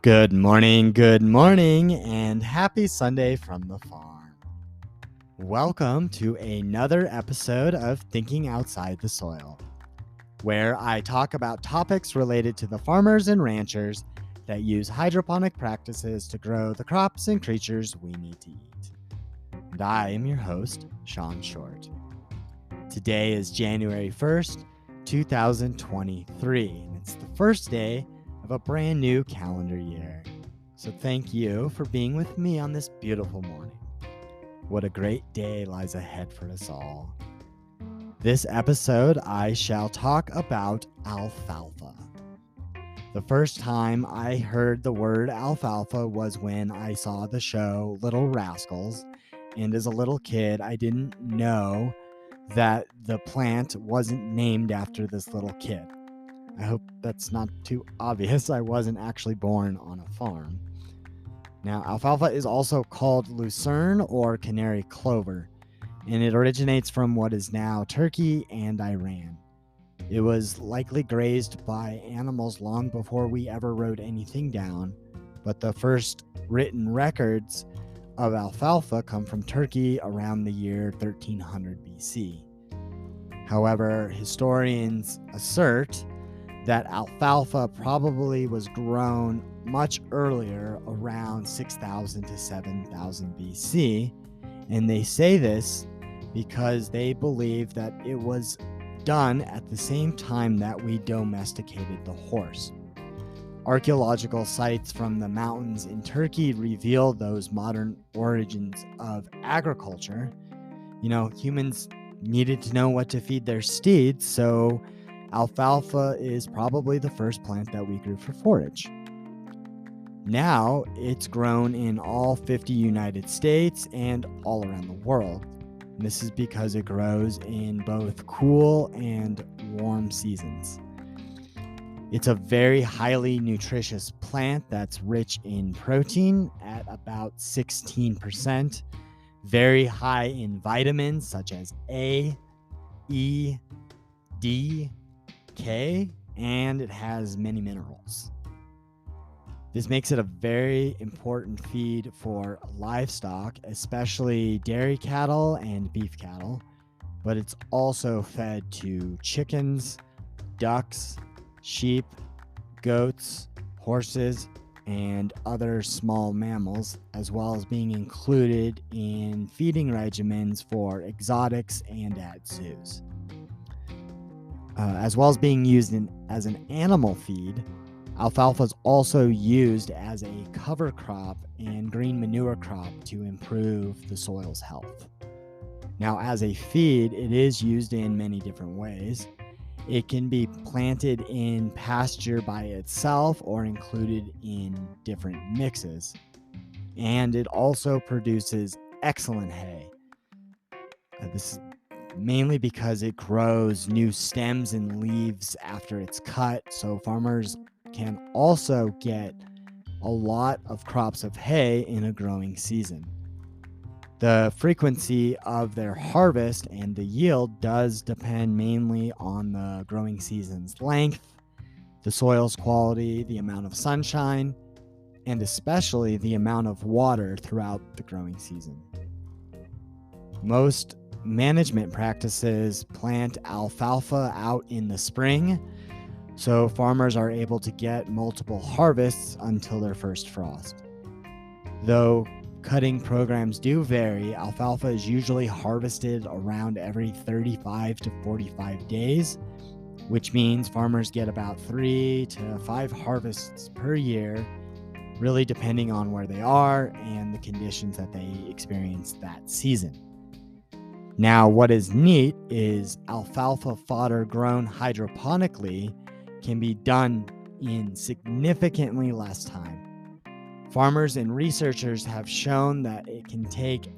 good morning, and happy Sunday from the farm. Welcome to another episode of Thinking Outside the Soil, where I talk about topics related to the farmers and ranchers that use hydroponic practices to grow the crops and creatures we need to eat. And I am your host, Sean Short. Today is January 1st, 2023, and it's the first day of a brand new calendar year. So thank you for being with me on this beautiful morning. What a great day lies ahead for us all. This episode, I shall talk about alfalfa. The first time I heard the word alfalfa was when I saw the show Little Rascals, and as a little kid, I didn't know that the plant wasn't named after this little kid. I hope that's not too obvious. I wasn't actually born on a farm. Now, alfalfa is also called lucerne or canary clover, and it originates from what is now Turkey and Iran. It was likely grazed by animals long before we ever wrote anything down, but the first written records of alfalfa come from Turkey around the year 1300 BC. However, historians assert that alfalfa probably was grown much earlier, around 6000 to 7000 BC, and they say this because they believe that it was done at the same time that we domesticated the horse. Archaeological sites from the mountains in Turkey reveal those modern origins of agriculture. Humans needed to know what to feed their steeds, so alfalfa is probably the first plant that we grew for forage. Now it's grown in all 50 United States and all around the world. And this is because it grows in both cool and warm seasons. It's a very highly nutritious plant that's rich in protein at about 16%, very high in vitamins such as A, E, D, K, and it has many minerals. This makes it a very important feed for livestock, especially dairy cattle and beef cattle, but it's also fed to chickens, ducks, sheep, goats, horses, and other small mammals, as well as being included in feeding regimens for exotics and at zoos. As well as being used as an animal feed, alfalfa is also used as a cover crop and green manure crop to improve the soil's health. Now, as a feed, it is used in many different ways. It can be planted in pasture by itself or included in different mixes. And it also produces excellent hay. This is mainly because it grows new stems and leaves after it's cut, so farmers can also get a lot of crops of hay in a growing season. The frequency of their harvest and the yield does depend mainly on the growing season's length, the soil's quality, the amount of sunshine, and especially the amount of water throughout the growing season. Most management practices plant alfalfa out in the spring, so farmers are able to get multiple harvests until their first frost. Though cutting programs do vary, alfalfa is usually harvested around every 35 to 45 days, which means farmers get about 3 to 5 harvests per year, really depending on where they are and the conditions that they experience that season. Now, what is neat is alfalfa fodder grown hydroponically can be done in significantly less time. Farmers and researchers have shown that it can take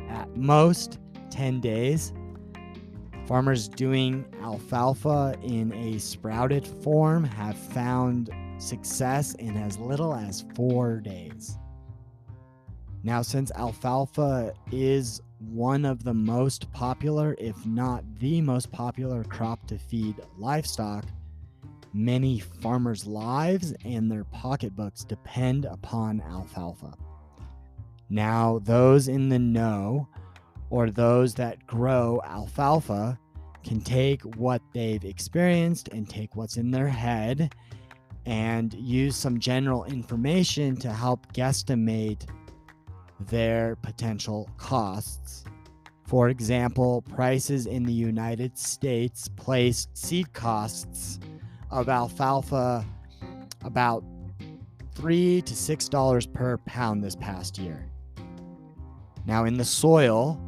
at most 10 days. Farmers doing alfalfa in a sprouted form have found success in as little as 4 days. Now, since alfalfa is one of the most popular, if not the most popular crop to feed livestock, Many farmers' lives and their pocketbooks depend upon alfalfa. Now, those in the know, or those that grow alfalfa, can take what they've experienced and take what's in their head and use some general information to help guesstimate their potential costs. For example, prices in the United States placed seed costs of alfalfa about $3 to $6 per pound this past year. Now, in the soil,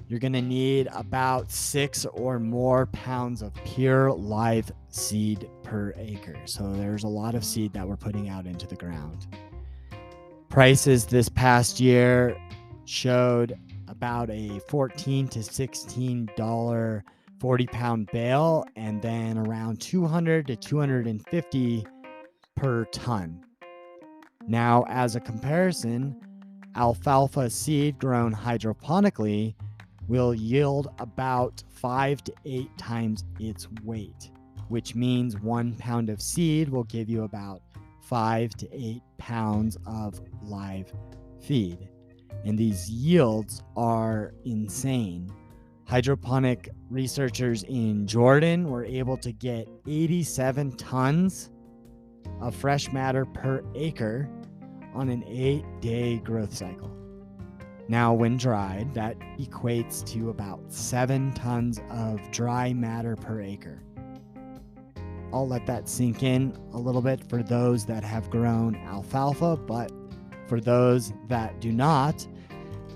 you're going to need about 6 or more pounds of pure live seed per acre. So there's a lot of seed that we're putting out into the ground. Prices this past year showed about a $14 to $16 40-pound bale, and then around $200 to $250 per ton. Now, as a comparison, alfalfa seed grown hydroponically will yield about 5 to 8 times its weight, which means 1 pound of seed will give you about 5 to 8 pounds of live feed. And these yields are insane. Hydroponic researchers in Jordan were able to get 87 tons of fresh matter per acre on an 8-day growth cycle. Now, when dried, that equates to about 7 tons of dry matter per acre. I'll let that sink in a little bit for those that have grown alfalfa, but for those that do not,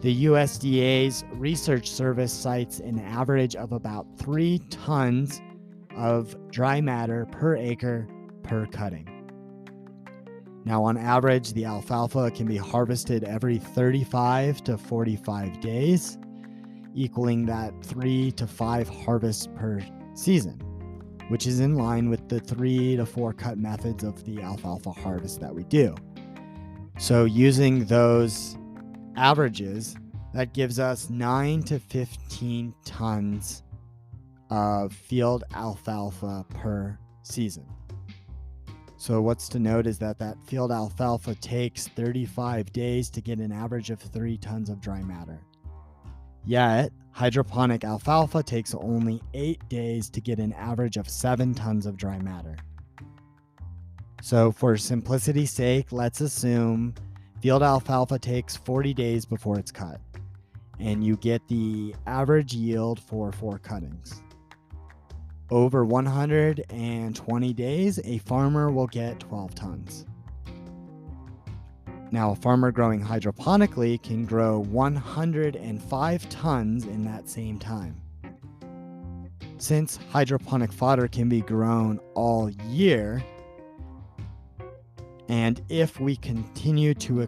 the USDA's research service cites an average of about 3 tons of dry matter per acre per cutting. Now, on average, the alfalfa can be harvested every 35 to 45 days, equaling that 3 to 5 harvests per season, which is in line with the 3 to 4 cut methods of the alfalfa harvest that we do. So using those averages, that gives us 9 to 15 tons of field alfalfa per season. So what's to note is that field alfalfa takes 35 days to get an average of 3 tons of dry matter. Yet, hydroponic alfalfa takes only 8 days to get an average of 7 tons of dry matter. So for simplicity's sake, let's assume field alfalfa takes 40 days before it's cut, and you get the average yield for 4 cuttings. Over 120 days, a farmer will get 12 tons. Now, a farmer growing hydroponically can grow 105 tons in that same time. Since hydroponic fodder can be grown all year, and if we continue to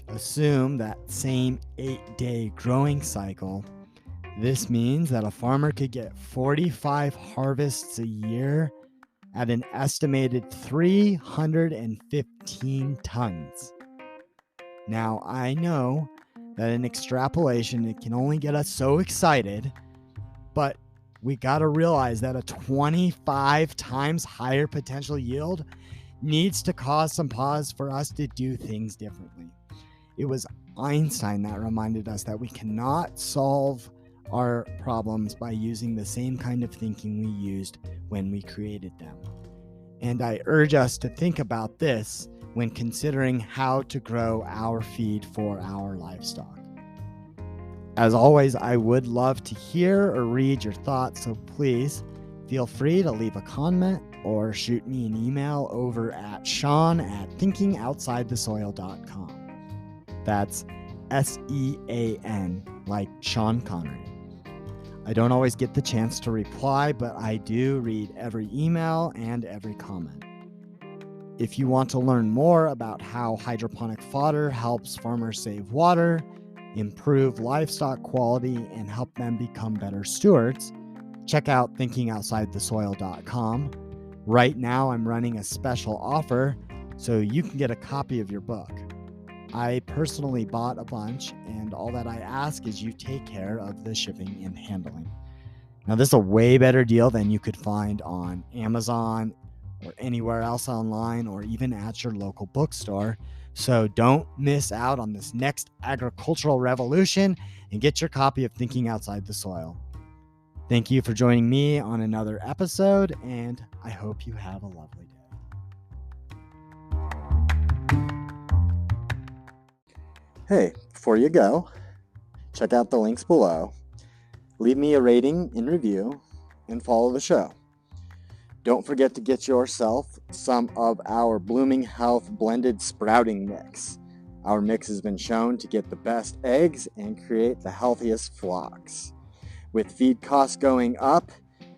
assume that same 8-day growing cycle, this means that a farmer could get 45 harvests a year at an estimated 315 tons. Now, I know that in extrapolation, it can only get us so excited, but we got to realize that a 25 times higher potential yield needs to cause some pause for us to do things differently. It was Einstein that reminded us that we cannot solve our problems by using the same kind of thinking we used when we created them. And I urge us to think about this when considering how to grow our feed for our livestock. As always, I would love to hear or read your thoughts, so please feel free to leave a comment or shoot me an email over at sean@thinkingoutsidethesoil.com. That's SEAN, like Sean Connery. I don't always get the chance to reply, but I do read every email and every comment. If you want to learn more about how hydroponic fodder helps farmers save water, improve livestock quality, and help them become better stewards, check out thinkingoutsidethesoil.com. Right now, I'm running a special offer, so you can get a copy of your book. I personally bought a bunch, and all that I ask is you take care of the shipping and handling. Now, this is a way better deal than you could find on Amazon or anywhere else online, or even at your local bookstore. So don't miss out on this next agricultural revolution and get your copy of Thinking Outside the Soil. Thank you for joining me on another episode, and I hope you have a lovely day. Hey, before you go, check out the links below. Leave me a rating and review, and follow the show. Don't forget to get yourself some of our Blooming Health blended sprouting mix. Our mix has been shown to get the best eggs and create the healthiest flocks. With feed costs going up,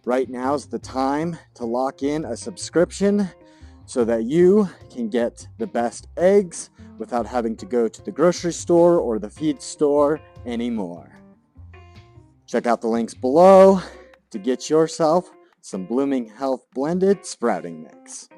right now's the time to lock in a subscription so that you can get the best eggs without having to go to the grocery store or the feed store anymore. Check out the links below to get yourself some Blooming Health blended sprouting mix.